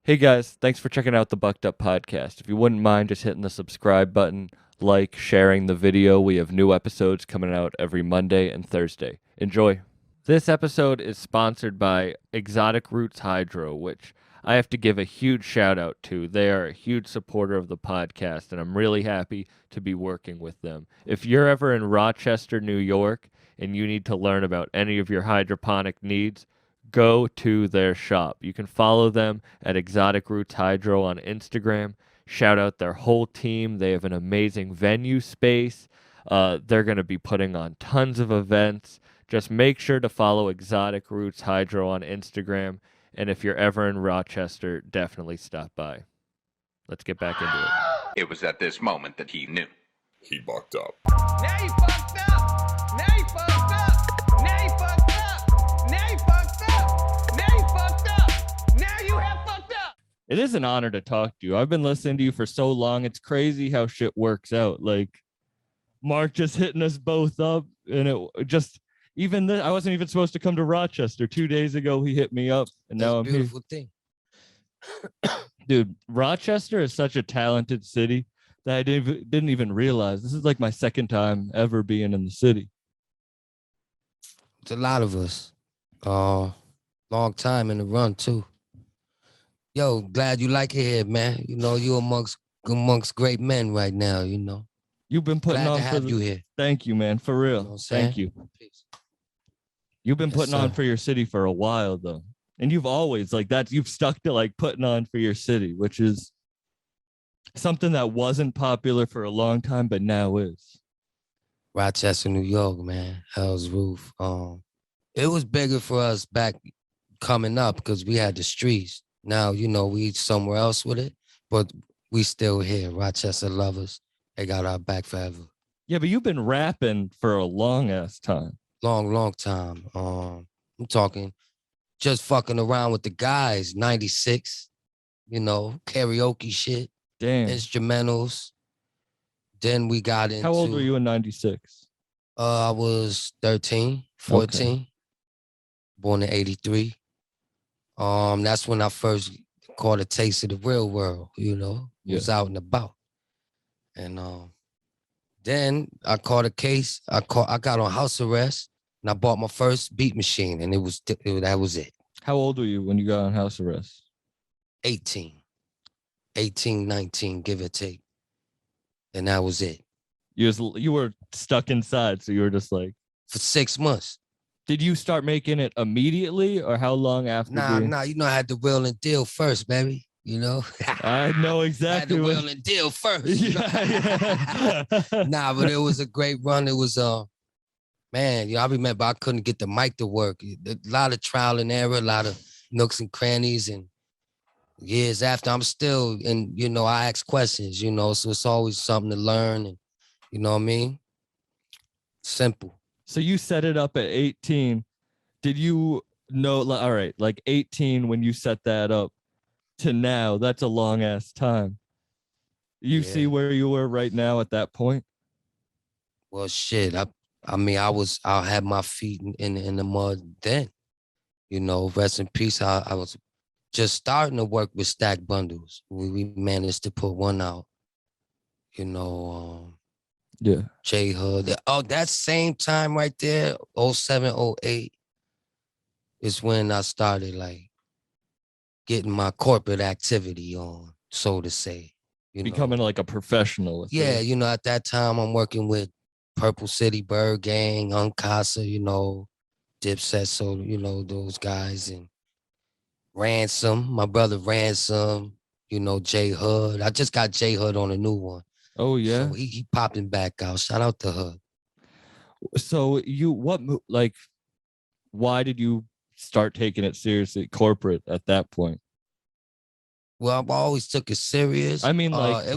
Hey guys, thanks for checking out the Bucked Up Podcast. If you wouldn't mind just hitting the subscribe button, like, sharing the video, we have new episodes coming out every Monday and Thursday. Enjoy. This episode is sponsored by Exotic Roots Hydro, which I have to give a huge shout out to. They are a huge supporter of the podcast, and I'm really happy to be working with them. If you're ever in Rochester, New York, and you need to learn about any of your hydroponic needs, go to their shop. You can follow them at Exotic Roots Hydro on Instagram. Shout out their whole team. They have an amazing venue space. They're going to be putting on tons of events. Just make sure to follow Exotic Roots Hydro on Instagram. And if you're ever in Rochester, definitely stop by. Let's get back into it. It was at this moment that he knew. He bucked up. Now you fucked up. Now you fucked up. Now you fucked up. Now you fucked up. Now you fucked up. Now you have fucked up. It is an honor to talk to you. I've been listening to you for so long. It's crazy how shit works out. Like Mark just hitting us both up, and it just I wasn't even supposed to come to Rochester. 2 days ago, he hit me up, and now I'm here. Beautiful thing. Dude, Rochester is such a talented city that I didn't even realize. This is like my second time ever being in the city. It's a lot of us. Long time in the run too. Yo, glad you like it here, man. You know, you amongst great men right now, you know. You've been putting Glad on to have you here. Thank you, man. For real. You know what I'm saying? Thank you. Peace. You've been Yes, putting on sir. for your city for a while though. And you've always you've stuck to like putting on for your city, which is something that wasn't popular for a long time, but now is. Rochester, New York, man. Hell's Roof. It was bigger for us back coming up because we had the streets. Now, you know, we somewhere else with it, but we still here. Rochester lovers. They got our back forever. Yeah, but you've been rapping for a long ass time. Long time. I'm talking just fucking around with the guys, 96, you know, karaoke shit, Damn. instrumentals. Then we got into... How old were you in 96? I was 13, 14, born in 83. That's when I first caught a taste of the real world, you know, was out and about. And then I caught a case. I got on house arrest, and I bought my first beat machine, and that was it. How old were you when you got on house arrest? 18, 19, give or take. And that was it. You were stuck inside, so you were just like... For 6 months. Did you start making it immediately, or how long after? Nah, you know, I had to wheel and deal first, baby. You know? I know exactly. I had to wheel and deal first. You know? Nah, but it was a great run. It was, man, I remember I couldn't get the mic to work. A lot of trial and error, a lot of nooks and crannies, and years after, I'm still, and, you know, I ask questions, you know, so it's always something to learn, and, you know what I mean? Simple. So you set it up at 18. Did you know, all right, like 18 when you set that up to now, that's a long ass time. You see where you were right now at that point? Well, shit, I mean, I had my feet in the mud then, you know, rest in peace. I was just starting to work with stack bundles. We managed to put one out, you know, yeah. J Hood. Oh, that same time right there, 07, 08, is when I started like getting my corporate activity on, so to say. You Becoming know? like a professional. Yeah, you know, at that time I'm working with Purple City Bird Gang, Uncasa, you know, Dipset, so, you know, those guys, and Ransom, my brother Ransom, you know, J Hood. I just got J Hood on a new one. Oh, yeah? So he popping back out. Shout out to Hood. So why did you start taking it seriously, corporate, at that point? Well, I always took it serious. I mean, like,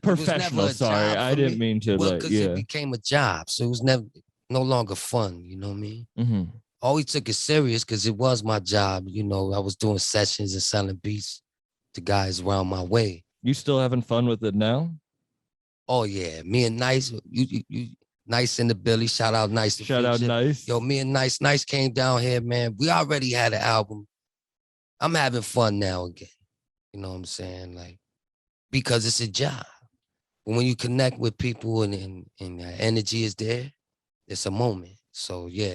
professional, sorry. I didn't mean to, because it became a job. So it was no longer fun, you know what I mean? Mm-hmm. Always took it serious because it was my job. You know, I was doing sessions and selling beats to guys around my way. You still having fun with it now? Oh, yeah. Me and Nice, you Nice in the Billy. Shout out Nice. Shout out Nice. Yo, me and Nice came down here, man. We already had an album. I'm having fun now again. You know what I'm saying? Like, because it's a job. When you connect with people and the energy is there, it's a moment. So yeah.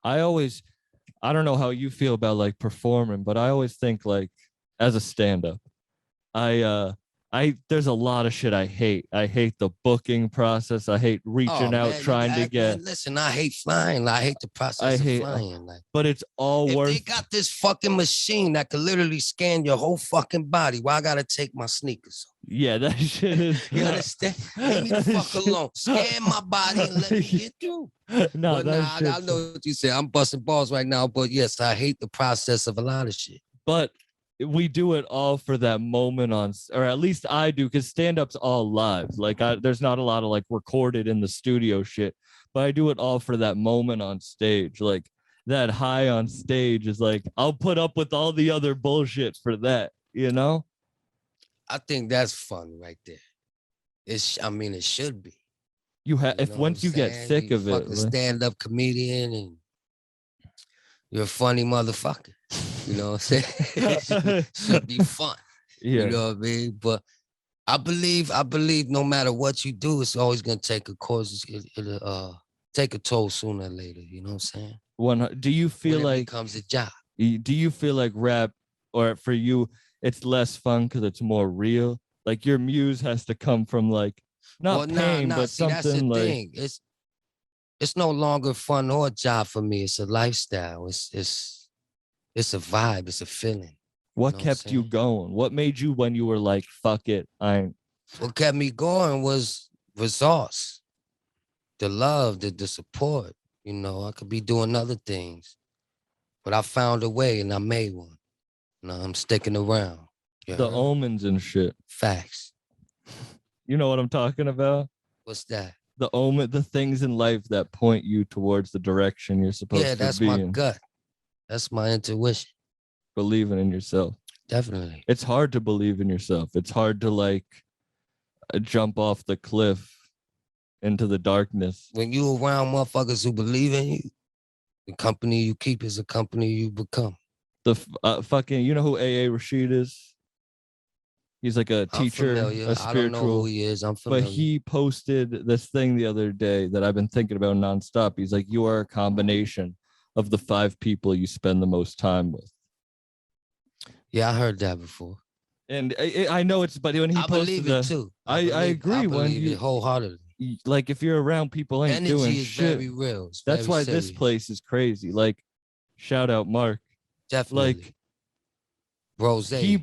I don't know how you feel about like performing, but I always think like as a stand-up, I there's a lot of shit I hate. I hate the booking process. I hate Oh reaching out man, trying to get man, listen, I hate flying. Like, I hate the I process of hate flying. Like, but it's all if they worth got this fucking machine that could literally scan your whole fucking body, why I gotta take my sneakers off? yeah, that shit is You understand? Leave me the fuck shit- alone. Scan my body and let me get through. No, But that nah, I shit. know what you say. I'm busting balls right now. But yes, I hate the process of a lot of shit. But we do it all for that moment or at least I do, because stand-up's all live. Like there's not a lot of like recorded in the studio shit, but I do it all for that moment on stage. Like that high on stage is like, I'll put up with all the other bullshit for that, you know? I think that's fun right there. I mean, it should be. You have, You if know what I'm once you get saying? sick You of it, fucking stand-up comedian and you're a funny motherfucker. You know what I'm saying? should be fun. yeah. You know what I mean? But I believe no matter what you do, it's always gonna take a course. It'll take a toll sooner or later. You know what I'm saying? Do you feel When it like becomes a job. do you feel like rap, or for you it's less fun because it's more real? Like your muse has to come from like not Well, pain, nah. but See, that's the something like thing. It's no longer fun or a job for me. It's a lifestyle. It's a vibe. It's a feeling. what know what I'm kept you saying? going? What made you when you were like, fuck it, I ain't What kept me going was results, the love, the support. You know, I could be doing other things, but I found a way and I made one. No, I'm sticking around. You the heard? omens and shit. Facts. You know what I'm talking about? What's that? The things in life that point you towards the direction you're supposed Yeah, to that's be my in, gut. That's my intuition. believing in yourself. Definitely. It's hard to believe in yourself. It's hard to like jump off the cliff into the darkness. When you around motherfuckers who believe in you, the company you keep is a company you become. Fucking, you know who AA Rashid is? He's like a I'm teacher, familiar. a I don't know who spiritual, he is. I'm but familiar. he posted this thing the other day that I've been thinking about nonstop. He's like, you are a combination of the 5 people you spend the most time with. Yeah, I heard that before. And I know it's, but when he I posted believe it too. I agree. I When believe it wholeheartedly. like, if you're around people ain't doing Energy is shit, very real. It's that's very why serious. this place is crazy. Like, shout out Mark. Definitely. Like, Rose. he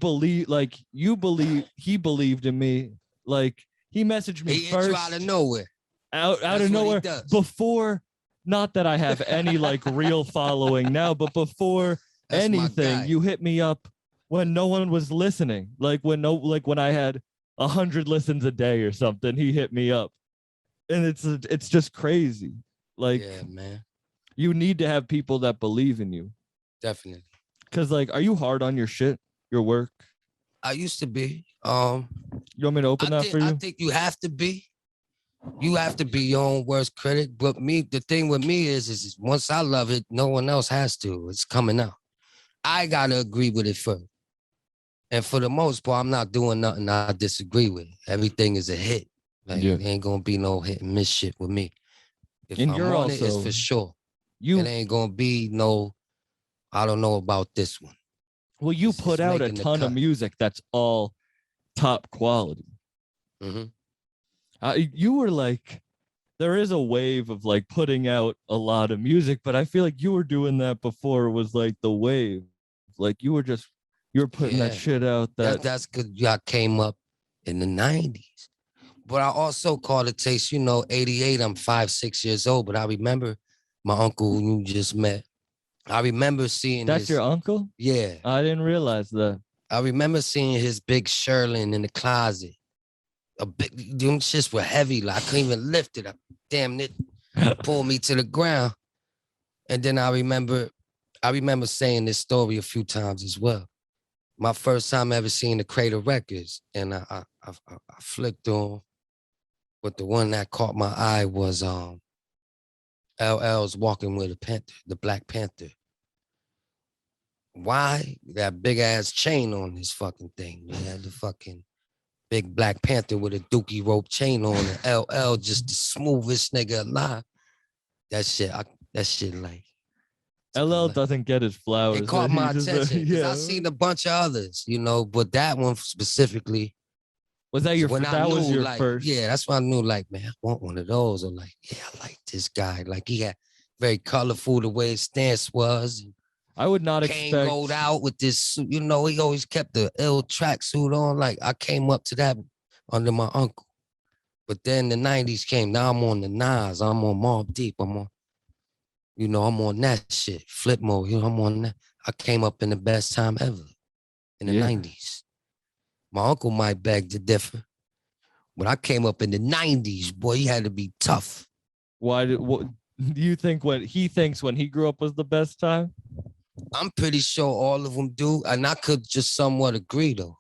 believed in me. Like, he messaged me He hit you out of first nowhere. out That's of what he nowhere does. before, not that I have any like real following now, but before That's my anything, guy. you hit me up when no one was listening. Like when I had 100 listens a day or something, he hit me up. And it's just crazy. Like, Yeah, man. you need to have people that believe in you. Definitely. Cause like, are you hard on your shit, your work? I used to be. You want me to open that for you? I think you have to be. You have to be your own worst critic. But the thing with me is once I love it, no one else has to. It's coming out. I gotta agree with it first. And for the most part, I'm not doing nothing I disagree with. Everything is a hit. Like, Yeah. it ain't gonna be no hit and miss shit with me. If And I'm you're on it, it's also for sure. you It ain't gonna be no, I don't know about this one. well, you It's put out a making the ton of cut. music that's all top quality. Mm-hmm. You were like, there is a wave of like putting out a lot of music, but I feel like you were doing that before it was like the wave. Like you were putting that shit out That's because y'all came up in the 90s. But I also caught a taste, 88, I'm 5, 6 years old. But I remember my uncle who you just met. I remember seeing That's your uncle? Yeah. I didn't realize that. I remember seeing his big Sherlin in the closet. Them shits were heavy. Like I couldn't even lift it. Damn it pulled me to the ground. And then I remember saying this story a few times as well. My first time ever seeing the Crater Records, and I flicked on, but the one that caught my eye was LL's Walking with a Panther, the Black Panther. Why? That big ass chain on his fucking thing. He had the fucking big Black Panther with a dookie rope chain on it. LL, just the smoothest nigga alive. That shit, that shit like. LL doesn't get his flowers. It caught my He's just attention because yeah. I seen a bunch of others, you know, but that one specifically. Was that your? When I That knew, was your like, first. yeah, that's when I knew, like, man, I want one of those. Or like, yeah, I like this guy. Like, he had very colorful the way his stance was. I would not Kane expect. gold out with this suit. You know, he always kept the ill tracksuit on. Like, I came up to that under my uncle. But then the 90s came. Now I'm on the Nas. I'm on Mobb Deep. I'm on, you know, I'm on that shit. Flip mode. You know, I'm on that. I came up in the best time ever in the 90s. My uncle might beg to differ. When I came up in the 90s, boy, he had to be tough. What do you think what he thinks when he grew up was the best time? I'm pretty sure all of them do. And I could just somewhat agree, though.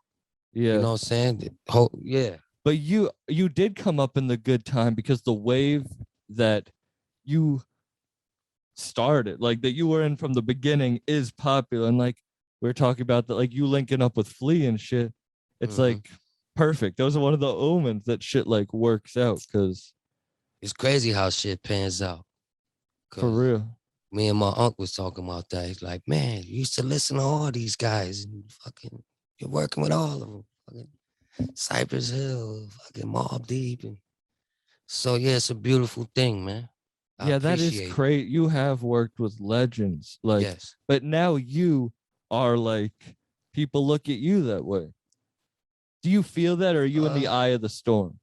Yeah. You know what I'm saying? Yeah. But you did come up in the good time because the wave that you started, like that you were in from the beginning, is popular. And like we are talking about that, like you linking up with Flea and shit. It's like perfect. Those are one of the omens that shit like works out, because it's crazy how shit pans out. For real. Me and my uncle was talking about that. He's like, man, you used to listen to all these guys and fucking, you're working with all of them. Fucking Cypress Hill, fucking Mobb Deep. And so, yeah, it's a beautiful thing, man. Yeah, that is great. You have worked with legends. Like, yes. But now you are like, people look at you that way. Do you feel that, or are you in the eye of the storm?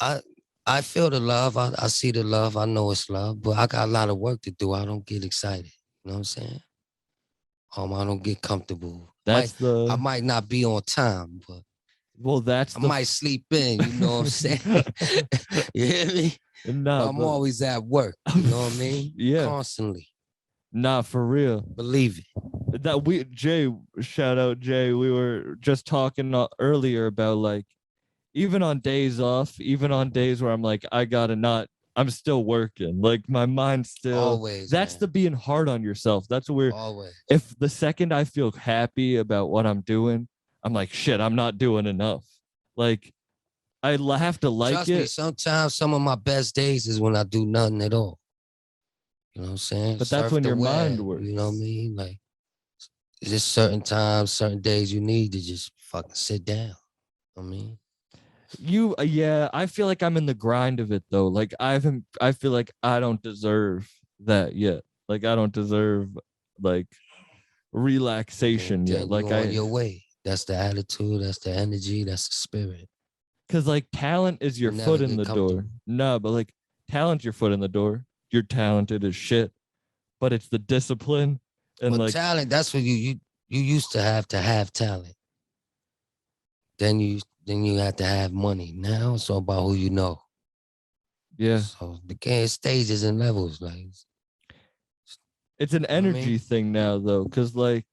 I feel the love. I see the love. I know it's love, but I got a lot of work to do. I don't get excited. You know what I'm saying? I don't get comfortable. I might not be on time, but I might sleep in. You know what I'm saying? You hear me? Nah, I'm always at work. You know what I mean? Yeah, constantly. Nah, for real. Believe it. Shout out Jay. We were just talking earlier about like, even on days off, even on days where I'm like, I'm still working. Like my mind's still. Always. That's the being hard on yourself. That's where. Always. If the second I feel happy about what I'm doing, I'm like, shit, I'm not doing enough. Like, I have to like Trust it. me, sometimes some of my best days is when I do nothing at all. You know what I'm saying? But that's when your mind works. You know what I mean? Like, there's certain times, certain days you need to just fucking sit down. I mean, I feel like I'm in the grind of it though. Like I feel like I don't deserve that yet. Like I don't deserve like relaxation yet. Like on your way. That's the attitude. That's the energy. That's the spirit. Because like talent is your foot in the door. No, but like talent's your foot in the door. You're talented as shit, but it's the discipline and like talent. That's what you used to have talent. Then you have to have money. Now it's all about who you know. Yeah. So the game stages and levels, like it's an energy thing now though, because like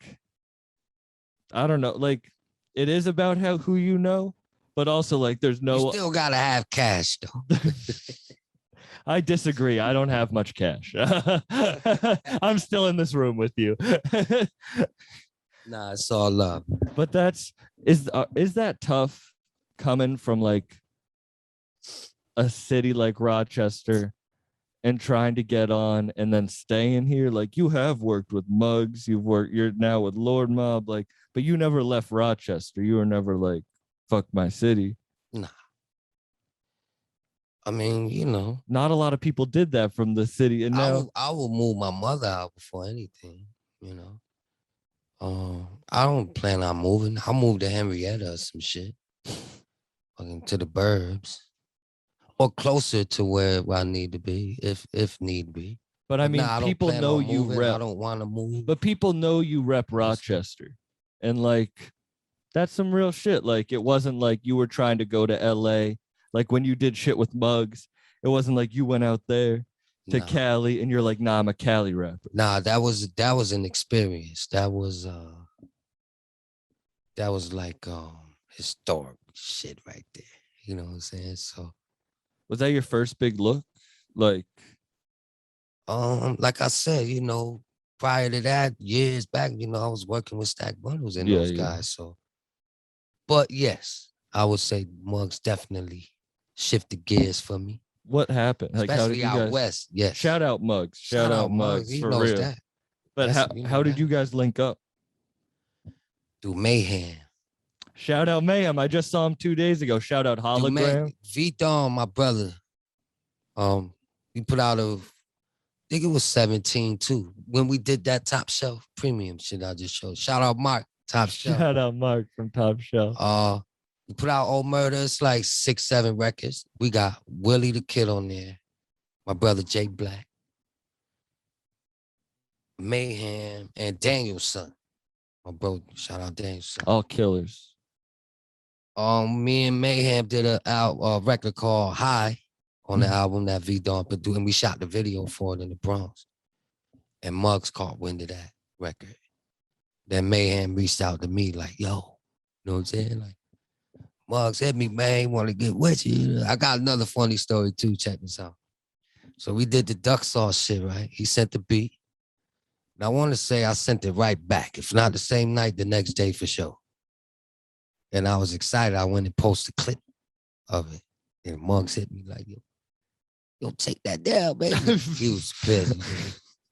I don't know, like it is about who you know, but also like there's no. You still gotta have cash though. I disagree. I don't have much cash. I'm still in this room with you. Nah, it's all love. But is that tough coming from like a city like Rochester and trying to get on and then staying here? Like you have worked with Muggs, you're now with Lord Mob, like, but you never left Rochester. You were never like, fuck my city. Nah. I mean, you know, not a lot of people did that from the city, and now I will move my mother out before anything. You know, I don't plan on moving. I'll move to Henrietta or some shit, fucking to the burbs, or closer to where I need to be, if need be. But I mean, people know you rep. I don't want to move. But people know you rep Rochester, and like that's some real shit. Like it wasn't like you were trying to go to LA. Like when you did shit with Muggs, it wasn't like you went out there to Cali and you're like, nah, I'm a Cali rapper. Nah, that was an experience. That was like historic shit right there. You know what I'm saying? So was that your first big look? Like I said, you know, prior to that, years back, you know, I was working with Stack Bundles and Yeah, those yeah. guys. So, but yes, I would say Muggs definitely shifted gears for me, What happened? Like, how did especially you out guys? west. Yes. Shout out Muggs. Shout out Muggs He for knows real. that. But That's- you know how did that. you guys link up? Do Mayhem. Shout out Mayhem. I just saw him 2 days ago. Shout out Hologram. V-Dawn, my brother. We put out I think it was 17 too. When we did that Top Shelf premium shit I just showed. Shout out Mark, Top Shelf. Shout out Mark from Top Shelf. We put out Old Murder. It's like 6, 7 records. We got Willie the Kid on there. My brother Jay Black. Mayhem and Daniel's son. My bro, shout out Daniel's son. All killers. Me and Mayhem did a record called High on the album that V-Dawn produced, and we shot the video for it in the Bronx. And Muggs caught wind of that record. Then Mayhem reached out to me like, yo, you know what I'm saying? Like, Muggs hit me, man, want to get with you. I got another funny story too, check this out. So we did the duck sauce shit, right? He sent the beat. And I want to say I sent it right back. If not the same night, the next day for sure. And I was excited. I went and posted a clip of it. And Muggs hit me like, yo, take that down, man. He was pissed.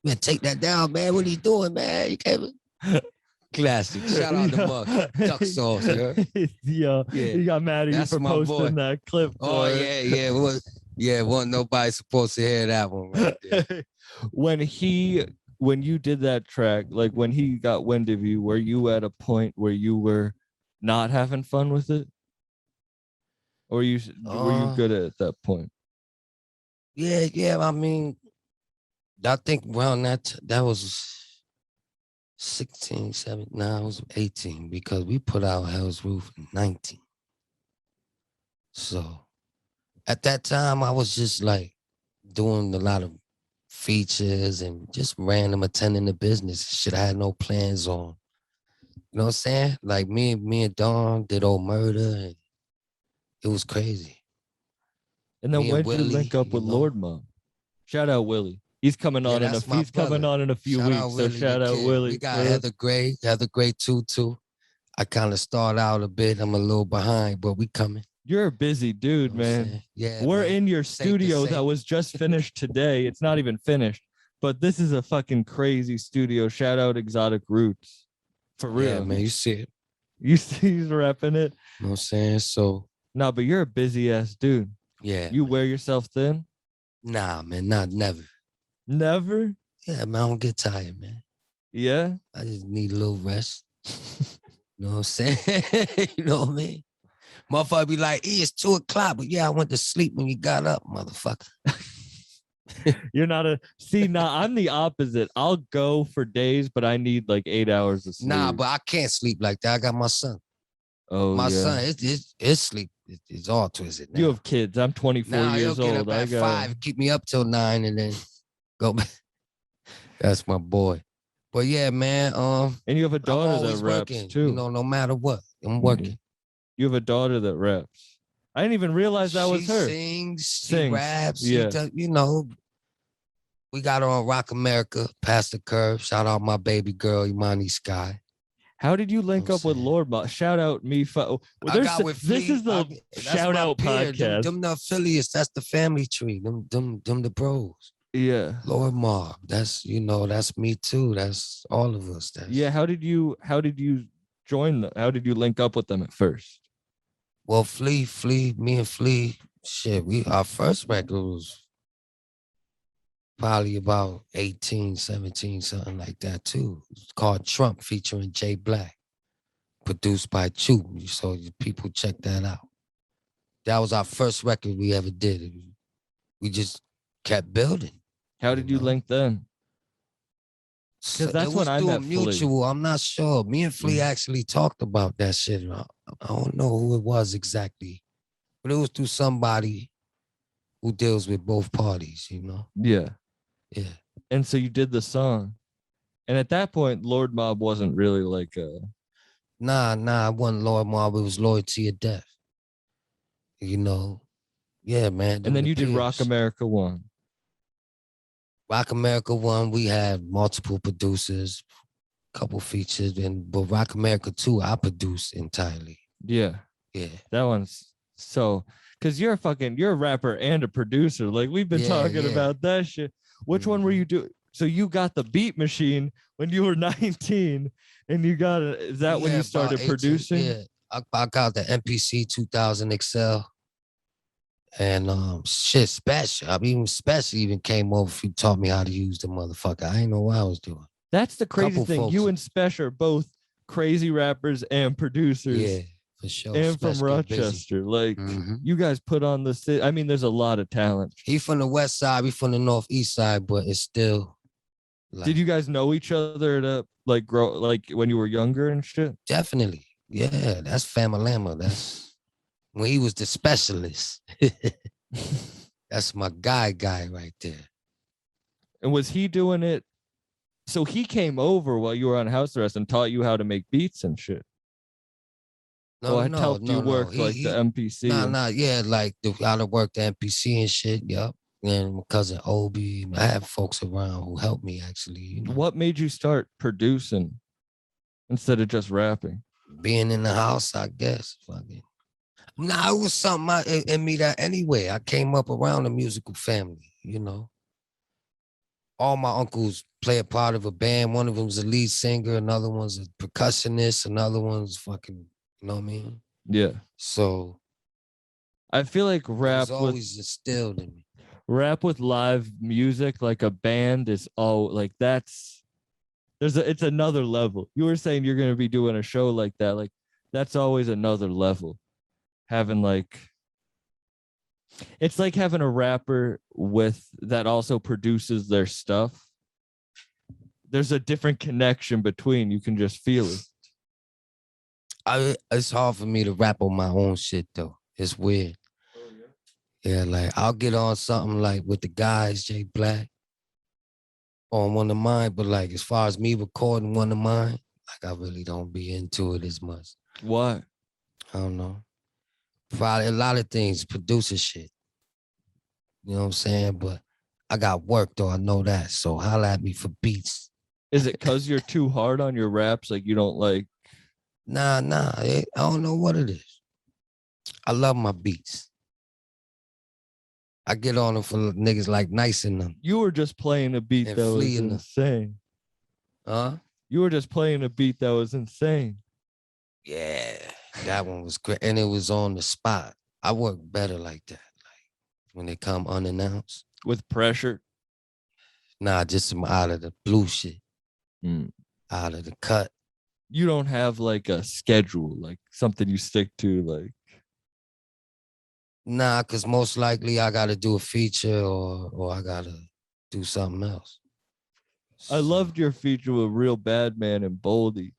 Man, take that down, man. What are you doing, man? You can't. Classic. Shout out to Muggs. Duck sauce, yeah. He got mad at That's you for my boy. posting that clip. Oh, yeah. Wasn't nobody supposed to hear that one right there. When you did that track, like when he got wind of you, were you at a point where you were not having fun with it? Or were you good at that point? Yeah. I mean, I think around that was 16, 17, no, it was 18 because we put out Hell's Roof in 19. So at that time, I was just like doing a lot of features and just random attending the business. Shit, I had no plans on. You know what I'm saying? Like me and Dawn did Old Murder and it was crazy. And then when did you link up with Lord Mom? Shout out Willie. He's coming on in a few weeks. So shout out Willie. We got Heather Gray too. I kind of start out a bit. I'm a little behind, but we coming. You're a busy dude, man. Yeah. We're in your studio that was just finished today. It's not even finished, but this is a fucking crazy studio. Shout out Exotic Roots. For real. Yeah, man. You see it. You see he's repping it. You know what I'm saying? So. No, but you're a busy ass dude. Yeah. You wear yourself thin? Nah, man. Never. Never? Yeah, man. I don't get tired, man. Yeah? I just need a little rest. You know what I'm saying? You know what I mean? Motherfucker be like, it's 2:00, but yeah, I went to sleep when you got up, motherfucker. You're not I'm the opposite. I'll go for days, but I need like 8 hours of sleep. Nah, but I can't sleep like that. I got my son. Oh, my son, his sleep is all twisted now. You have kids. I'm 24 years old. Get up at 5, keep me up till 9, and then go back. That's my boy. But yeah, man. And you have a daughter that raps too. You know, no matter what, I'm working. You have a daughter that raps. I didn't even realize that was her. She raps. Yeah. You know, we got her on Rock America, Past the Curve. Shout out my baby girl, Imani Sky. How did you link up with Lord Ma? Shout out me. This is the shout out podcast. Them the affiliates. That's the family tree. Them the bros. Yeah. Lord Mob. That's that's me too. That's all of us. Yeah. How did you join them? How did you link up with them at first? Well, me and Flea, shit, our first record was probably about 18, 17, something like that too. It's called Trump featuring Jay Black, produced by Chew. So people check that out. That was our first record we ever did. We just kept building. How did you link them? Because that's when I met mutual. Flea. I'm not sure. Me and Flea actually talked about that shit. I don't know who it was exactly, but it was through somebody who deals with both parties, you know? Yeah. Yeah. And so you did the song. And at that point, Lord Mob wasn't really like a... Nah, it wasn't Lord Mob. It was Loyalty or Death. You know? Yeah, man. And then you did Rock America 1. Rock America 1, we had multiple producers, couple features, but Rock America 2, I produced entirely. Yeah. Yeah. That one's so, because you're a rapper and a producer. Like we've been talking about that shit. Which one were you doing? So you got the beat machine when you were 19 and you got it. Is that when you started producing? Yeah. I got the MPC 2000 XL. And shit, Special. I mean, Special even came over. He taught me how to use the motherfucker. I didn't know what I was doing. That's the crazy Couple thing. folks- You and Special are both crazy rappers and producers. Yeah, for sure. And from Special get busy. Rochester. Like Mhm. you guys put on the city. I mean, there's a lot of talent. He from the west side, we from the northeast side, but it's still like, Did you guys know each other to like grow like when you were younger and shit? definitely. Yeah, that's Famalama. That's when he was the specialist. That's my guy right there. And was he doing it? So he came over while you were on house arrest and taught you how to make beats and shit. No, It helped you work He- like he- the MPC. Yeah, like how to work the MPC and shit. Yup. And my cousin Obi, I have folks around who helped me actually. You know, What made you start producing instead of just rapping? being in the house, I guess. Fucking. Nah, it was something in me that anyway. I came up around a musical family, you know. All my uncles play a part of a band. One of them's a lead singer, another one's a percussionist, another one's fucking, you know what I mean? Yeah. So I feel like it rap was always instilled in me. rap with live music, like a band, is all like it's another level. You were saying you're gonna be doing a show like that. Like that's always another level. Having like it's like having a rapper with that also produces their stuff. There's a different connection between. You can just feel it. It's hard for me to rap on my own shit though. It's weird. Yeah, like I'll get on something like with the guys, Jay Black, on one of mine, but like as far as me recording one of mine, like I really don't be into it as much. What? I don't know. Probably a lot of things, producer shit. You know what I'm saying? But I got work though, I know that. So holla at me for beats. Is it because you're too hard on your raps? Like you don't like. Nah, I don't know what it is. I love my beats. I get on them for niggas like Nice in them. You were just playing a beat And that was fleeing them. insane. Huh? You were just playing a beat that was insane. Yeah, that one was great. And it was on the spot. I work better like that. Like when they come unannounced. With pressure. Nah, just some out of the blue shit. Mm. Out of the cut. You don't have like a schedule, like something you stick to, like. Nah, because most likely I gotta do a feature or I gotta do something else. I loved your feature with Real Bad Man and Boldy.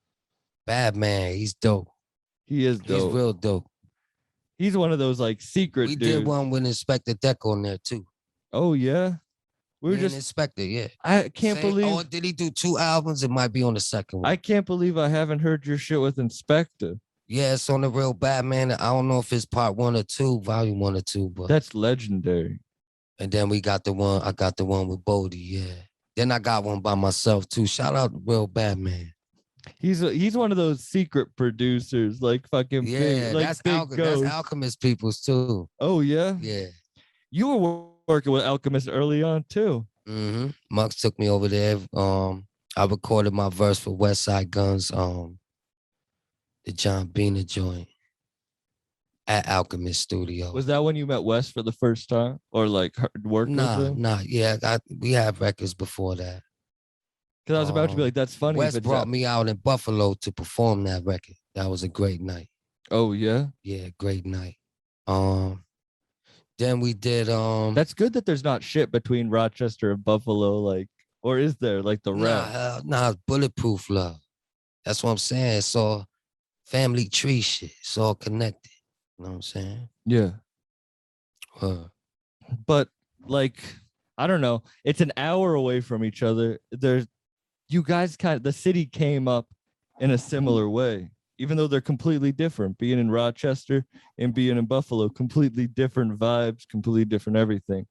Bad Man, he's dope. He is dope. He's real dope. He's one of those like secret We dudes. did one with Inspector Deck on there too. Oh yeah, we were Me and just. Inspector, yeah. I can't believe. Oh, did he do 2 albums? It might be on the second one. I can't believe I haven't heard your shit with Inspector. Yeah, it's on the Real Batman. I don't know if it's part 1 or 2, volume 1 or 2, but That's legendary. and then I got the one with Bodie, yeah. Then I got one by myself too. Shout out to Real Batman. He's one of those secret producers, like fucking Yeah, big, like that's big ghost. Alchemist peoples too. Oh yeah, Yeah. you were working with Alchemist early on too. Mm-hmm. Mux took me over there. I recorded my verse for West Side Guns, the John Bina joint at Alchemist Studio. Was that when you met Wes for the first time, or like worked with him? Nah. Yeah, we had records before that. Because I was about to be like, that's funny. Wes if it's brought me out in Buffalo to perform that record. That was a great night. Oh yeah, Yeah, great night. Then we did that's good that there's not shit between Rochester and Buffalo, like, or is there like the rap? Nah, bulletproof love. That's what I'm saying. It's all family tree shit. It's all connected. You know what I'm saying? Yeah, Huh. but like, I don't know. It's an hour away from each other. You guys the city came up in a similar way, even though they're completely different. Being in Rochester and being in Buffalo, completely different vibes, completely different everything.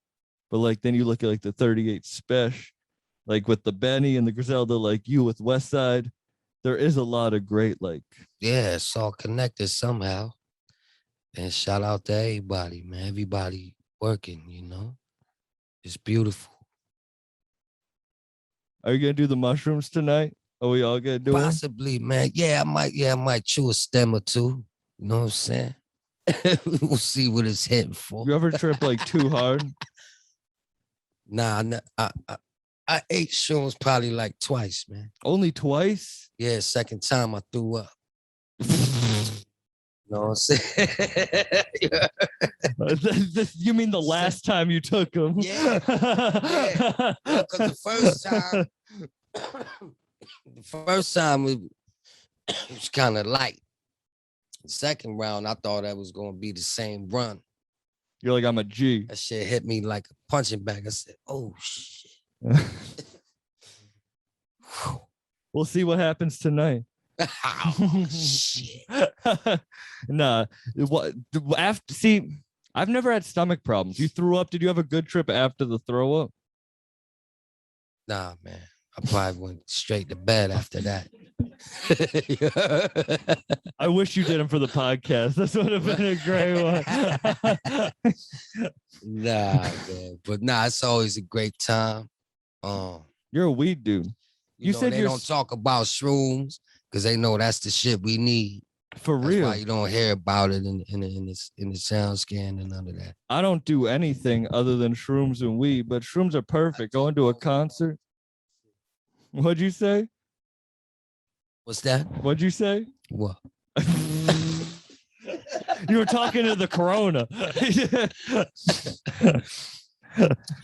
But like then you look at like the 38 Special, like with the Benny and the Griselda, like you with West Side, there is a lot of great like. Yeah, it's all connected somehow. And shout out to everybody, man. Everybody working, you know. It's beautiful. Are you gonna do the mushrooms tonight? Are we all gonna do it? Possibly, man. Yeah, I might chew a stem or two. You know what I'm saying? We'll see what it's hitting for. You ever trip like too hard? Nah, I ate shrooms probably like twice, man. Only twice? Yeah, second time I threw up. You know what I'm saying? Yeah. You mean the last time you took them? Yeah. Because the first time it was kind of light. The second round, I thought that was gonna be the same run. You're like, I'm a G. That shit hit me like a punching bag. I said, "Oh shit." We'll see what happens tonight. Oh shit. Nah, what after? See, I've never had stomach problems. You threw up. Did you have a good trip after the throw up? Nah, man. I probably went straight to bed after that. I wish you did them for the podcast. This would have been a great one. Nah, man. But nah, it's always a great time. You're a weed dude. You know, said they don't talk about shrooms because they know that's the shit we need. For That's real. why you don't hear about it in the sound scan and none of that. I don't do anything other than shrooms and weed, but shrooms are perfect. Going to a concert. What'd you say? What's that? What'd you say? What? You were talking to the corona.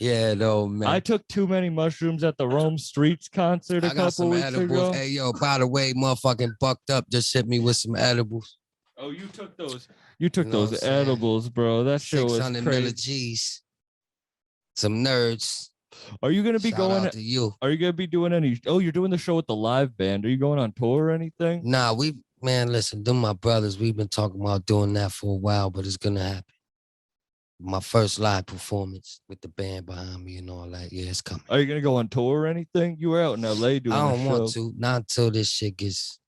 Yeah, no, man. I took too many mushrooms at the Rome Streets concert a I got couple some weeks edibles. ago. Hey, yo, by the way, motherfucking Bucked Up just hit me with some edibles. Oh, you took those. You took You know what those I'm saying? edibles, bro. That shit was 600 crazy. millig's. Some nerds. Are you gonna be Shout going? out to you. Are you gonna be doing any? Oh, you're doing the show with the live band. Are you going on tour or anything? Nah, man, listen, them my brothers. We've been talking about doing that for a while, but it's gonna happen. My first live performance with the band behind me and all that. Yeah, it's coming. Are you gonna go on tour or anything? You were out in LA doing. I don't a show. want to. Not until this shit gets.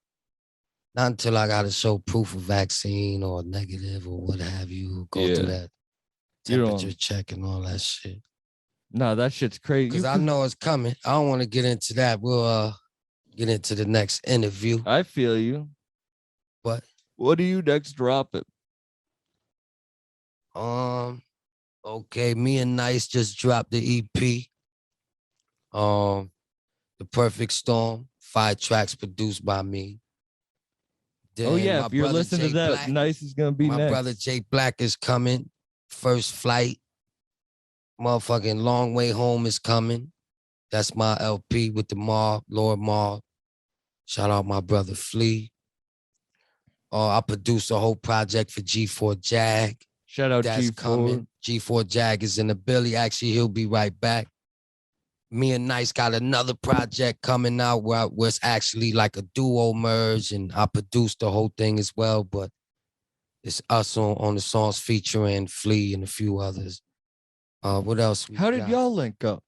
Not until I gotta show proof of vaccine or negative or what have you. Go through that You don't- temperature check and all that shit. Nah, that shit's crazy. Because I know it's coming. I don't want to get into that. We'll get into the next interview. I feel you. But What do you next drop it? okay, me and Nice just dropped the EP. The Perfect Storm, 5 tracks produced by me. Then Oh yeah, my if you're brother listening Jay to that, Black- Nice is gonna be my next. brother Jay Black is coming. First Flight. Motherfucking Long Way Home is coming. That's my LP with the Mob, Lord Mob. Shout out my brother Flea. I produced a whole project for G4 Jag. Shout out That's G4. coming. G4 Jag is in the Billy. Actually, he'll be right back. Me and Nice got another project coming out where it's actually like a duo merge, and I produced the whole thing as well. But it's us on the songs featuring Flea and a few others. What else? How did y'all link up?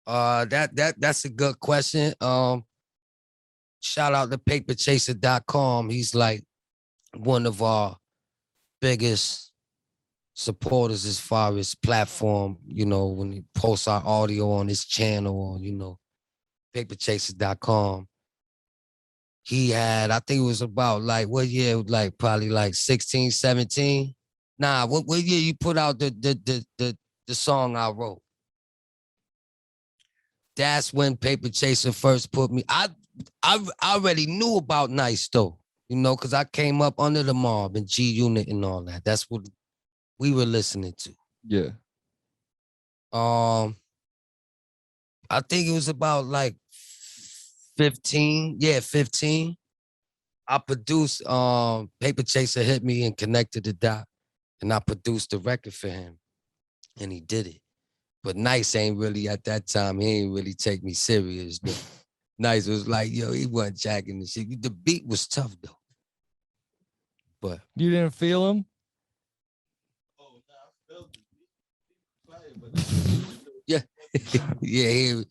That's a good question. Shout out to paperchaser.com. He's like one of our biggest supporters as far as platform, you know, when he posts our audio on his channel or, you know, paperchaser.com. He had, I think it was about like, what year? Like probably like 16, 17. Nah, what year you put out the song I wrote? That's when Paper Chaser first put me. I already knew about Nice though, you know, because I came up under the Mob and G Unit and all that. That's what we were listening to. Yeah. I think it was about like 15. Yeah, 15. I produced. Paper Chaser hit me and connected the dot, and I produced the record for him, and he did it. But Nice ain't really at that time. He ain't really take me serious. Though. Nice was like, yo, he wasn't jacking the shit. The beat was tough though. But You didn't feel him? Yeah. Yeah, you know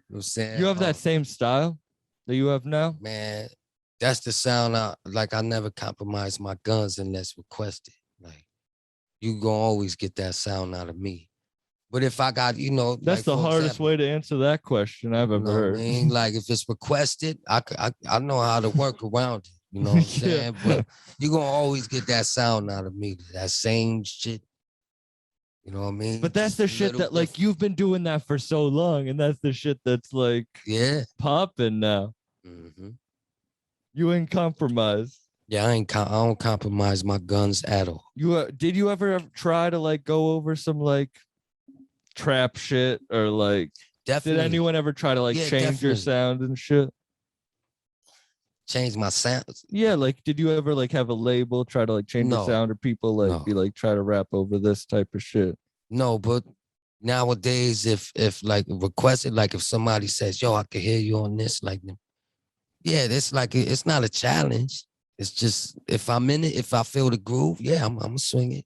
what I'm saying? You have that same style that you have now? Man, that's the sound I never compromise my guns unless requested. Like you gonna always get that sound out of me. But if I got, That's like the for hardest example, way to answer that question I've you ever know what I heard. mean? Like if it's requested, I know how to work around it. You know what I'm Yeah. saying? But you're gonna always get that sound out of me, that same shit. You know what I mean? But that's Just the a shit little that like different. you've been doing that for so long, and that's the shit that's like Yeah. popping now. hmm You ain't compromise. Yeah, I don't compromise my guns at all. Did you ever try to like go over some like trap shit or like did Definitely. anyone ever try to like Yeah, change your definitely. sound and shit? Change my sound. Yeah, like did you ever like have a label try to like change your No, sound or people like be no, like try to rap over this type of shit? no. But nowadays, if like requested, like if somebody says, "Yo, I can hear you on this," like, yeah, that's like it's not a challenge. It's just if I'm in it, if I feel the groove, yeah, I'm gonna swing it.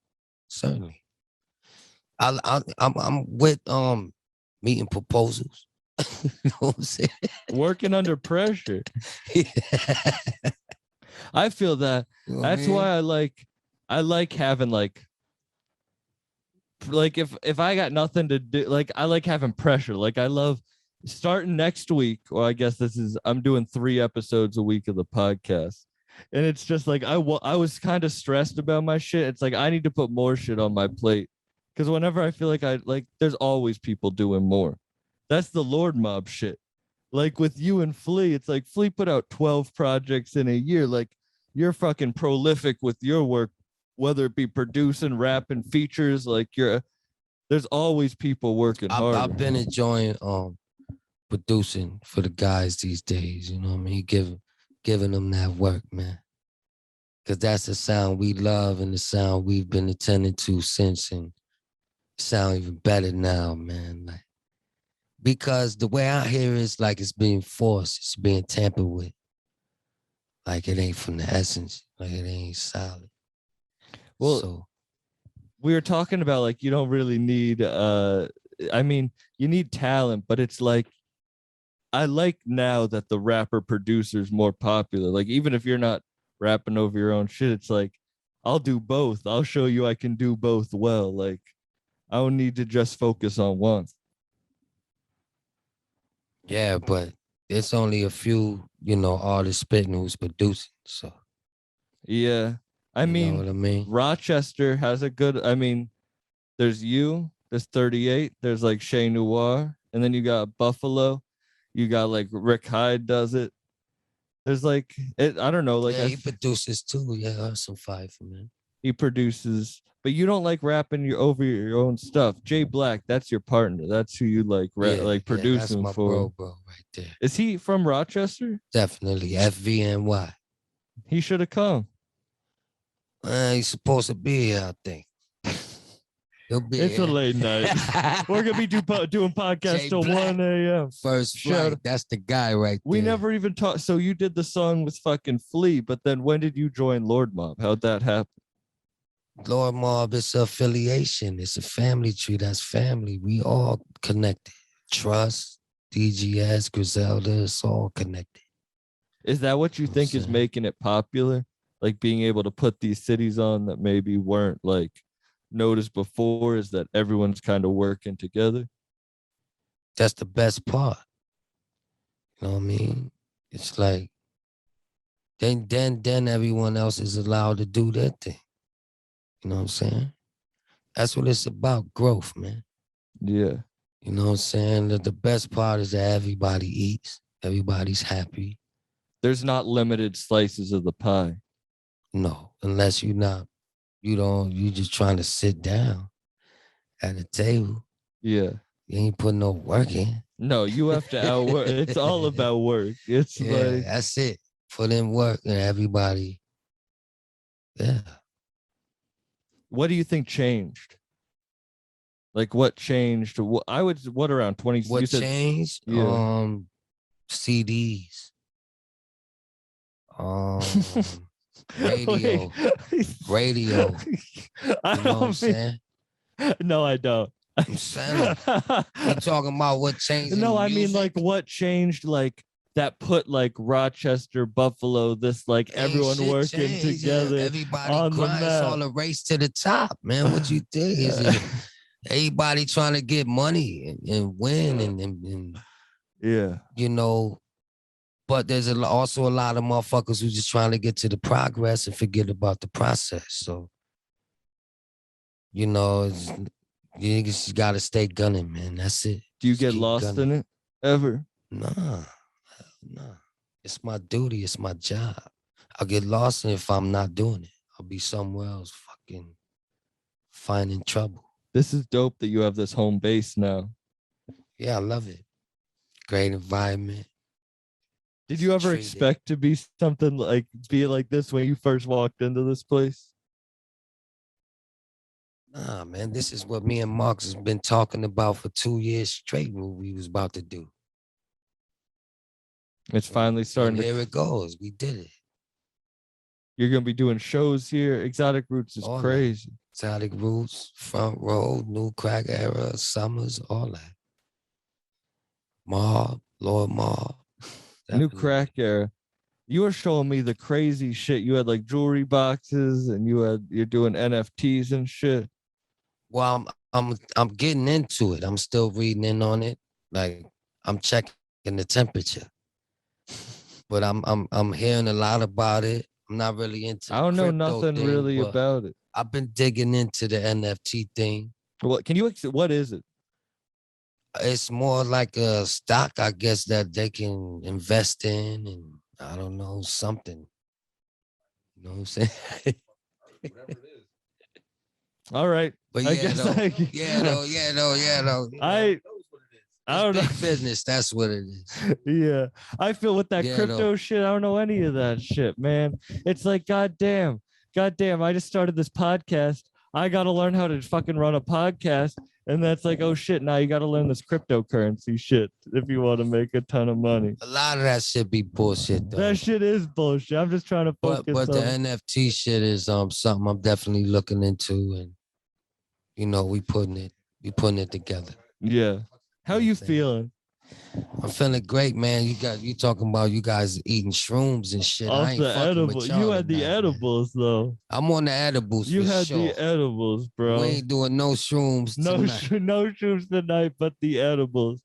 Certainly. I'm with meeting proposals. You know what I'm saying? Working under pressure. Yeah. I feel that. You know what I That's mean? why I like having like if I got nothing to do, like I like having pressure. Like I love starting next week, or I guess I'm doing 3 episodes a week of the podcast. And it's just like I was kind of stressed about my shit. It's like I need to put more shit on my plate. Cause whenever I feel like there's always people doing more. That's the Lord Mob shit. Like with you and Flea, it's like Flea put out 12 projects in a year. Like you're fucking prolific with your work, whether it be producing, rapping, features. Like there's always people working hard. I've been enjoying producing for the guys these days. You know what I mean? Giving them that work, man. Cause that's the sound we love and the sound we've been attending to since, and sound even better now, man. Like because the way I hear it is like it's being forced, it's being tampered with. Like it ain't from the essence, like it ain't solid. Well, so we were talking about like you don't really need I mean, you need talent, but it's like I like now that the rapper producer's more popular. Like even if you're not rapping over your own shit, it's like I'll do both. I'll show you I can do both well. Like I don't need to just focus on one. yeah, but it's only a few, artists spitting who's producing. So Yeah. I you know mean, what I mean? Rochester has a good, I mean, there's you, there's 38, there's like Shay Noir, and then you got Buffalo, you got like Rick Hyde does it. There's like I don't know, like Yeah, he produces too. Yeah, some fire for man. he produces, but you don't like rapping over your own stuff. Jay Black, that's your partner. That's who you like like Yeah, that's producing my for. bro right there. Is he from Rochester? Definitely FVNY. He should have come. He's supposed to be here, I think. He'll be It's here. a late night. We're gonna be doing podcasts Jay till Black. 1 a.m. First Shout flight. That's the guy right We there. never even talked. So you did the song with fucking Flea, but then when did you join Lord Mob? How'd that happen? Lord Mob, it's an affiliation. It's a family tree. That's family. We all connected. Trust, DGS, Griselda, it's all connected. Is that what you think is making it popular? Like being able to put these cities on that maybe weren't like noticed before, is that everyone's kind of working together? That's the best part. You know what I mean? It's like then everyone else is allowed to do their thing. You know what I'm saying? That's what it's about, growth, man. Yeah. You know what I'm saying? The best part is that everybody eats, everybody's happy. There's not limited slices of the pie. No, unless you just trying to sit down at a table. Yeah. You ain't putting no work in. No, you have to outwork. It's all about work. It's like that's it. Put in work and everybody. Yeah. What do you think changed? Like what changed? What around 20? What changed? Yeah. CDs. Radio. Radio. I You know what I'm saying? No, I don't. I'm saying, we talking about what changed. No, I mean like what changed, like that put like Rochester, Buffalo, this like everyone working together. Everybody on the grind. It's map. all a race to the top, man. What you think? Is it everybody trying to get money and win and Yeah. you know? But there's also a lot of motherfuckers who just trying to get to the progress and forget about the process. So, you know, you just got to stay gunning, man. That's it. Do you Just get keep lost gunning. in it ever? Nah. It's my duty. It's my job. I'll get lost in it if I'm not doing it. I'll be somewhere else fucking finding trouble. This is dope that you have this home base now. Yeah, I love it. Great environment. Did you ever expect to be something like this when you first walked into this place? Nah, man, this is what me and Marks has been talking about for 2 years straight, what we was about to do. It's finally starting And to. here it goes. We did it. You're gonna be doing shows here. Exotic Roots is All crazy. Exotic Roots, Front Row, New Crack Era, Summers, all that. Mob, Lord Mob. New Crack Era. You were showing me the crazy shit. You had like jewelry boxes, and you're doing NFTs and shit. Well, I'm getting into it. I'm still reading in on it. Like I'm checking the temperature. But I'm hearing a lot about it. I'm not really into. I don't know nothing thing, really about it. I've been digging into the NFT thing. What can you? What is it? It's more like a stock, I guess, that they can invest in, and I don't know, something. You know what I'm saying? All right. But I guess yeah, though. I don't know. Big business, that's what it is. Yeah. I feel with that crypto though. shit, I don't know any of that shit, man. It's like, goddamn, I just started this podcast. I got to learn how to fucking run a podcast. And that's like, oh shit, now you got to learn this cryptocurrency shit if you want to make a ton of money. A lot of that shit be bullshit, though. That shit is bullshit. I'm just trying to focus But the on. NFT shit is something I'm definitely looking into, and you know, we putting it together. Yeah. How you feeling? I'm feeling great, man. You talking about you guys eating shrooms and shit. Off I ain't the fucking edible. with y'all You had the tonight, edibles man. though. I'm on the edibles. You for had sure. the edibles, bro. We ain't doing no shrooms tonight. No shrooms tonight, but the edibles.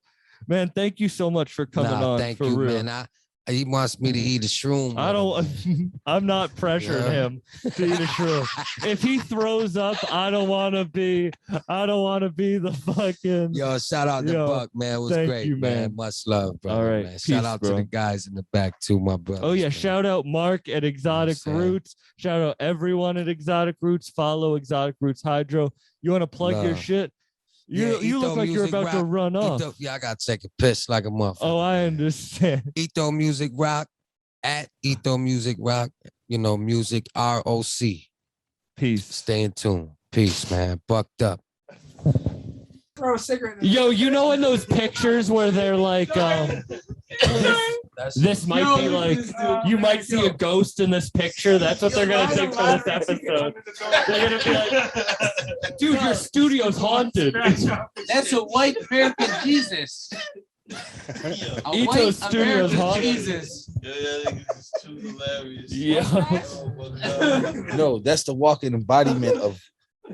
Man, thank you so much for coming on. Thank for you, real. man. He wants me to eat a shroom. I don't. I'm not pressuring him to eat a shroom. If he throws up, I don't want to be the fucking. Yo, shout out to Buck, man. It was great, you, man. Much love, bro. All right, man. Shout out to the guys in the back too, my brother. Oh yeah, shout out Mark at Exotic Roots. Shout out everyone at Exotic Roots. Follow Exotic Roots Hydro. You want to plug your shit? You look like you're about to run off. I gotta take a piss like a motherfucker. Oh, I understand. Eto Music Rock at Eto Music Rock. You know, music ROC. Peace. Stay in tune. Peace, man. Bucked up. Throw a cigarette. Yo, you know in those pictures where they're like, this might be like, you might see a ghost in this picture. That's what they're gonna think for this episode. They're gonna be like, dude, your studio's haunted. That's a white American Jesus. Eto's studio's haunted. Jesus. It's too hilarious. Yeah. No, that's the walking embodiment of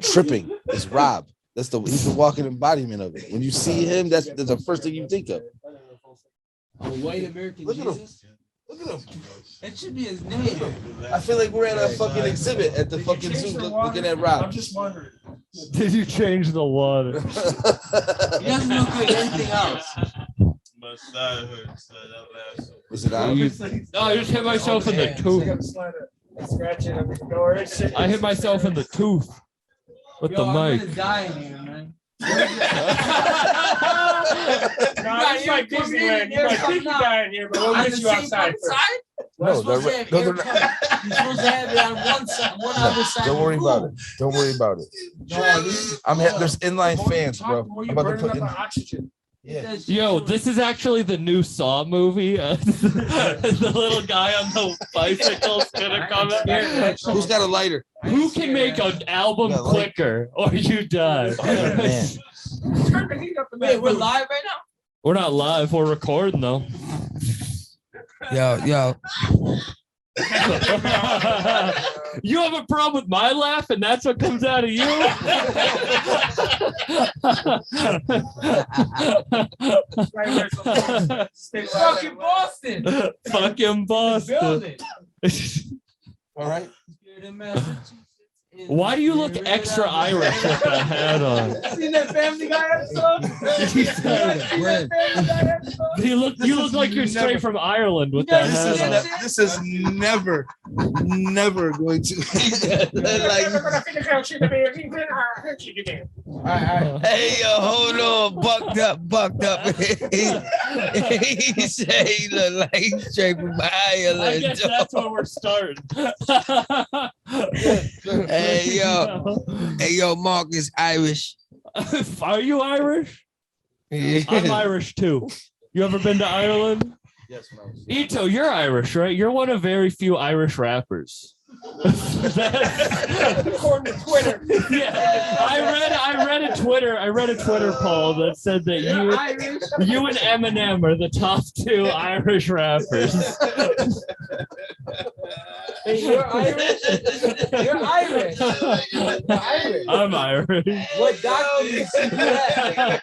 tripping. It's Rob. He's the walking embodiment of it. When you see him, that's the first thing you think of. A white American Look at him. Jesus. Look at him. That should be his name. I feel like we're at a fucking exhibit at the fucking zoo looking at Rob. I'm just wondering. Did you change the water? He doesn't look like anything else. My side hurts. Was it on? No, I just hit myself in the tooth. I hit myself in the tooth with the I'm mic. gonna die in here, man. It's like Disneyland. You might think you die in here, but we'll get you outside first. No, You're supposed to have it on one side, one other side. Don't worry about it. Don't worry about it. There's inline fans, bro. I'm about to put in. Oxygen. Yeah. Yo, this is actually the new Saw movie. The little guy on the bicycle is gonna come in. Who's got a lighter? Who can make an album quicker or you die? Oh, man. Turn the heat up in Wait, that we're room. live right now? We're not live. We're recording though. Yo. You have a problem with my laugh, and that's what comes out of you. Fucking Boston. Fucking Boston. Building. All right. Spirit in Massachusetts. Why do you look extra Irish with that hat on? Seen that Family Guy episode? You look like you're straight from Ireland with that hat on. This is never going to like. Hey, yo, hold on. Bucked up. He said he look like he's straight from Ireland. I guess that's where we're starting. Hey, yo, Mark is Irish. Are you Irish? Yeah. I'm Irish too. You ever been to Ireland? Yes, Eto, you're Irish, right? You're one of very few Irish rappers. According to Twitter. Yeah, I read a Twitter poll that said that you and Eminem are the top 2 Irish rappers. Hey, you're Irish? You're Irish. You're Irish. I'm Irish. What doctor you see that?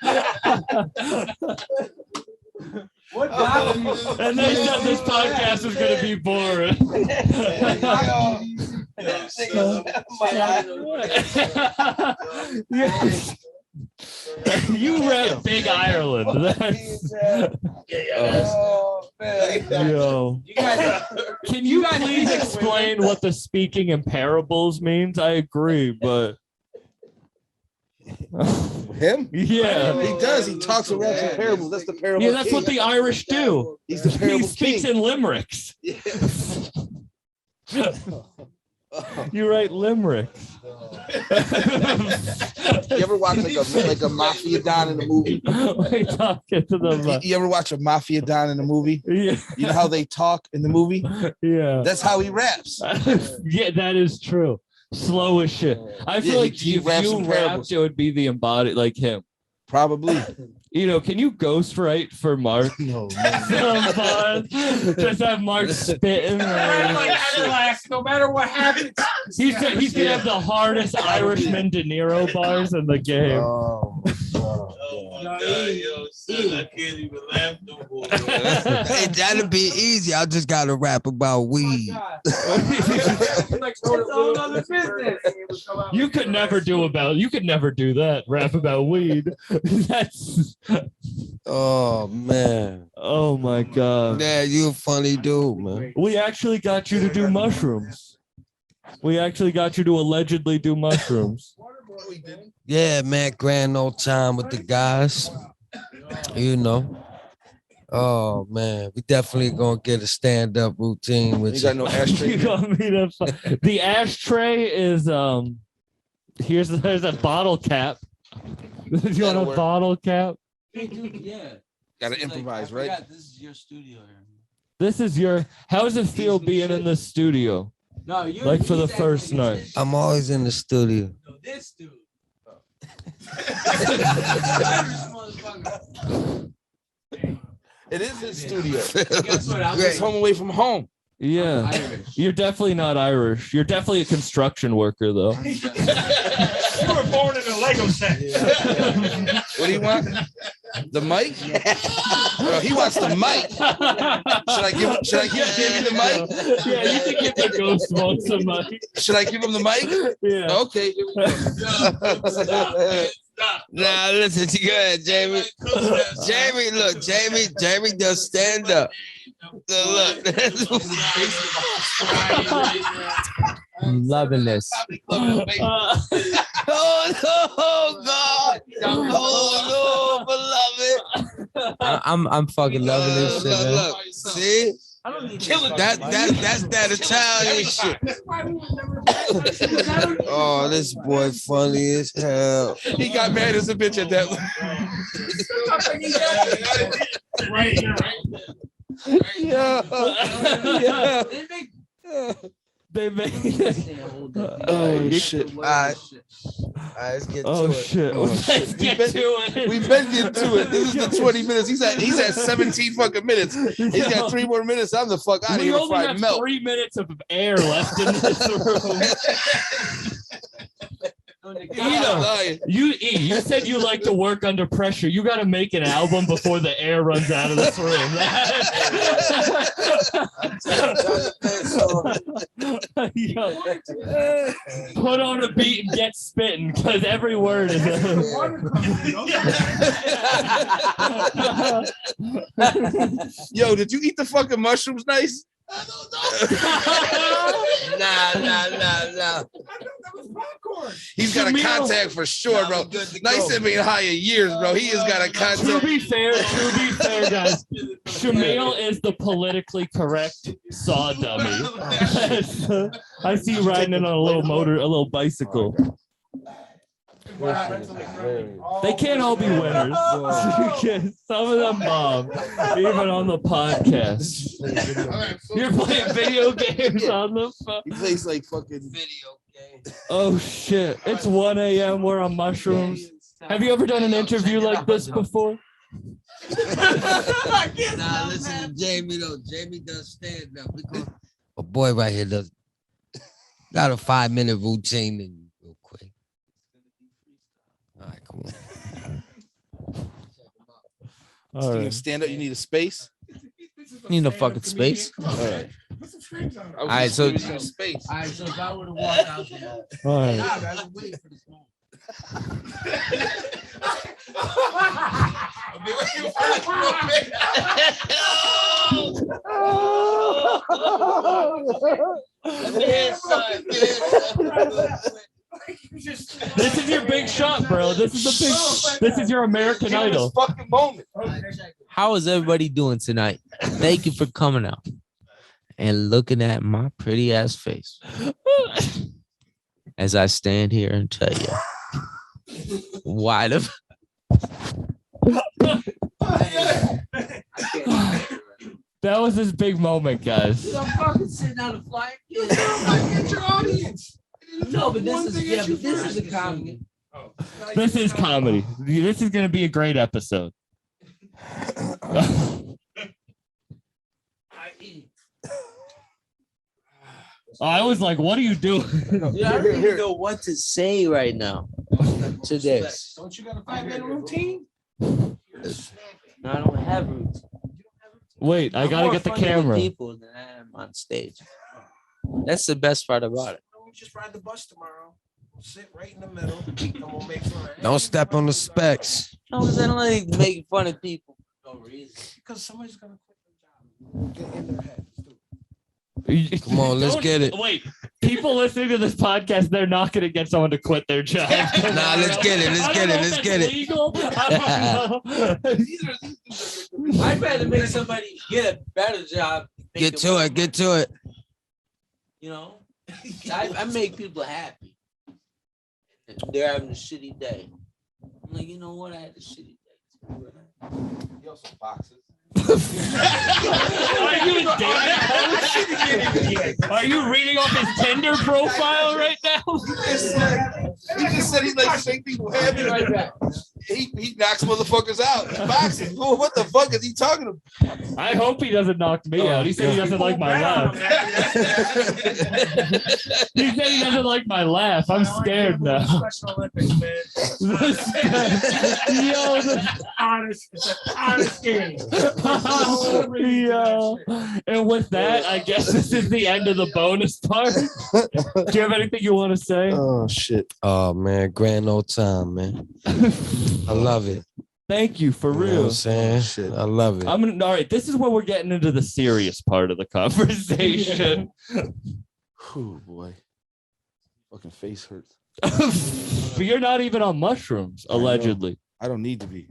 What doctor you see? And they said this podcast was going to be boring. You rep Big Ireland. That's, Oh, man. yo. You guys, Can you please explain what the speaking in parables means? I agree, but him. yeah. He does. He talks around some parables. That's the parable. Yeah, that's king. what the Irish do. He's the He parable speaks king. in limericks. You write limericks. You ever watch like a mafia don in a movie? We talking to them. You ever watch a mafia don in a movie? Yeah, You know how they talk in the movie? yeah. That's how he raps. Yeah, that is true. Slow as shit. I feel Yeah, like he if raps you in rapped, parables. it would be the embodied like him. Probably. You know, can you ghostwrite for Mark? No. Some fun. Just have Mark spitting. No matter what happens. He's gonna have the hardest Irishman De Niro bars in the game. Oh, Hey, that'll be easy. I just gotta rap about weed. That's a whole other business. You could never do that. Rap about weed. That's Oh man. oh my god. Yeah, you a funny dude, man. We actually got you to do mushrooms. We actually got you to allegedly do mushrooms. Yeah, man, grand old time with the guys. You know. Oh man, we definitely gonna get a stand-up routine with You got no You ashtray. got me to the ashtray is there's a bottle cap. Do you want a work. bottle cap? Yeah. Gotta improvise, right? This is your studio here. This is your how does it feel being in the studio? No, you Like for the first night. I'm always in the studio. No, this dude. It is his studio. Guess what? I'm He's home away from home. Yeah. Irish. You're definitely not Irish. You're definitely a construction worker though. You were born in a Lego set. What do you want? The mic? Oh, he wants the mic. Should I give him the mic? Yeah, you can get the ghost wants the mic. Should I give him the mic? Yeah. Okay. Here we go. Nah, listen, you good, Jamie. Jamie, look, Jamie does stand up. Look. I'm loving this. Oh God. Oh no, beloved. I'm fucking loving this shit, man. Look, see? That's that Italian shit. Oh, this boy funny as hell. He got mad as a bitch at that. Right here. Yeah. They made Oh shit! All right, let's get to it. shit. Oh, Let's shit. get to it. We've been getting to it. This is the 20 minutes. He's at 17 fucking minutes. He's got 3 more minutes. I'm the fuck out of We here only before I have melt. 3 minutes of air left in this room. You said you like to work under pressure. You got to make an album before the air runs out of this room. Yo, put on a beat and get spitting because every word is Yo, did you eat the fucking mushrooms nice? Nah. He's got a contact for sure, bro. Nice and being high in years, bro. He has got a contact. To be fair, guys, Shamil is the politically correct saw dummy. I see you riding in on a little bicycle. They can't all be winners. Some of them bomb, even on the podcast. You're playing video games on the phone. He plays like fucking Video game. Oh shit! It's 1 a.m. We're on mushrooms. Have you ever done an interview like this before? Nah, listen to Jamie though. Jamie does stand up. A boy right here does got a 5-minute routine and real quick. All right, come on. All right. Stand up. You need a space. Need no fucking space. All right. All right, so space. All right, so if I would have walked out there, All right. I've been waiting for this moment. This is your big shot, bro. This is your American Idol. Fucking moment. How is everybody doing tonight? Thank you for coming out and looking at my pretty ass face as I stand here and tell you why the That was his big moment, guys. I'm fucking sitting on a flight. Get your audience. No, but this is a comedy. This is comedy. This is gonna be a great episode. I was like, what are you doing? I don't even know what to say right now to this. Don't you got a 5-minute routine? No, I don't have roots. Wait, I gotta get the camera. People than I am on stage. That's the best part about it. We'll just ride the bus tomorrow. We'll sit right in the middle and we'll make fun. Don't step on the specs. No, because I don't like making fun of people for no reason. Because somebody's gonna quit their job. Get in their head. Come on, let's get it. Wait, people listening to this podcast, they're not going to get someone to quit their job. Nah, let's get it. Let's get it. Let's get it. Legal? I'd rather make somebody get a better job. Get to it. Get to it. You know, I make people happy. They're having a shitty day. I'm like, you know what? I had a shitty day. Yo, some boxes. Are you a dating coach? Are you reading off his Tinder profile right now? He just said he likes to make people happy right now. He knocks motherfuckers out. Boxing. What the fuck is he talking about? I hope he doesn't knock me out. He said he doesn't like my laugh. He said he doesn't like my laugh. I'm scared now. Special Olympics, man. Yo, It's an honest game. Yo. And with that, I guess this is the end of the bonus part. Do you have anything you want to say? Oh shit. Oh man, grand old time, man. I love it. Thank you for You know what real. I'm saying? Shit. I love it. All right, this is where we're getting into the serious part of the conversation. Oh boy. Fucking face hurts. But you're not even on mushrooms, allegedly. I don't need to be.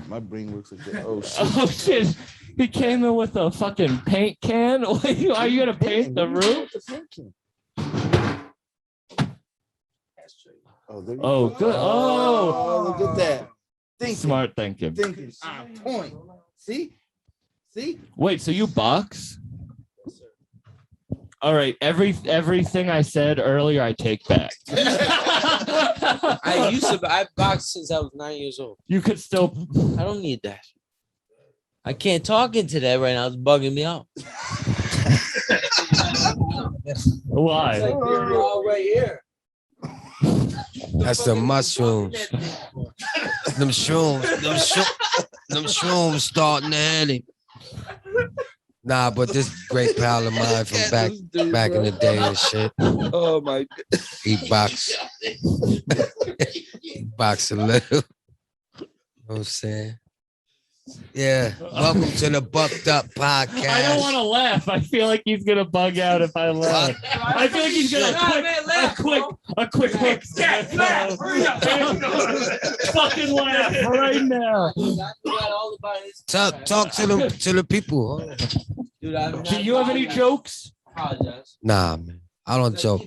My brain works like that. Oh shit. Oh shit! He came in with a fucking paint can. Are you gonna paint the room? Oh, there you Oh, go. good. Oh, look at that. Thinking. smart thinking. Thinking. Point. See? Wait, so you box? All right, everything I said earlier, I take back. I boxed since I was 9 years old. You could still. I don't need that. I can't talk into that right now. It's bugging me out. Why? It's like you're all right here. That's the mushrooms. Them shrooms starting to hit him. Nah, but this great pal of mine from back in the day and shit. Oh my God. He boxed. He boxed a little. You know what I'm saying? Yeah. Welcome to the Bucked Up Podcast. I don't want to laugh. I feel like he's gonna bug out if I laugh. I feel like he's gonna a quick hook. Fucking laugh right now. Talk to the people. Dude, Do you have any jokes? Apologize. Nah, man. I don't joke.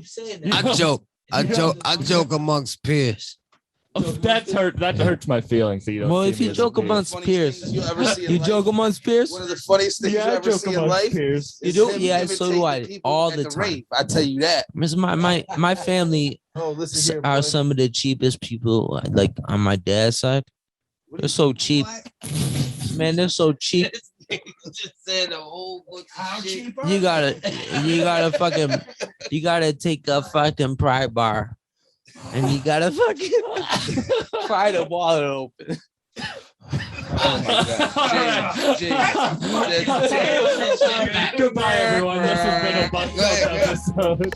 I joke amongst peers. Oh, that hurts my feelings. So you don't Well, see if me you as joke a peer. amongst peers, You ever see in you life? joke amongst peers. One of the funniest things you Yeah, I ever joke see in amongst life. peers. You is do? him Yeah, so do I. imitating people All at the time. rave. I tell you that. My family Oh, listen here, are boy. some of the cheapest people. Like on my dad's side, they're so cheap. Man, they're so cheap. Just said a whole bunch of shit. You gotta take a fucking pry bar, and you gotta fucking pry the wallet open. Oh my God. James. Goodbye, everyone. This has been a Bucked Up episode.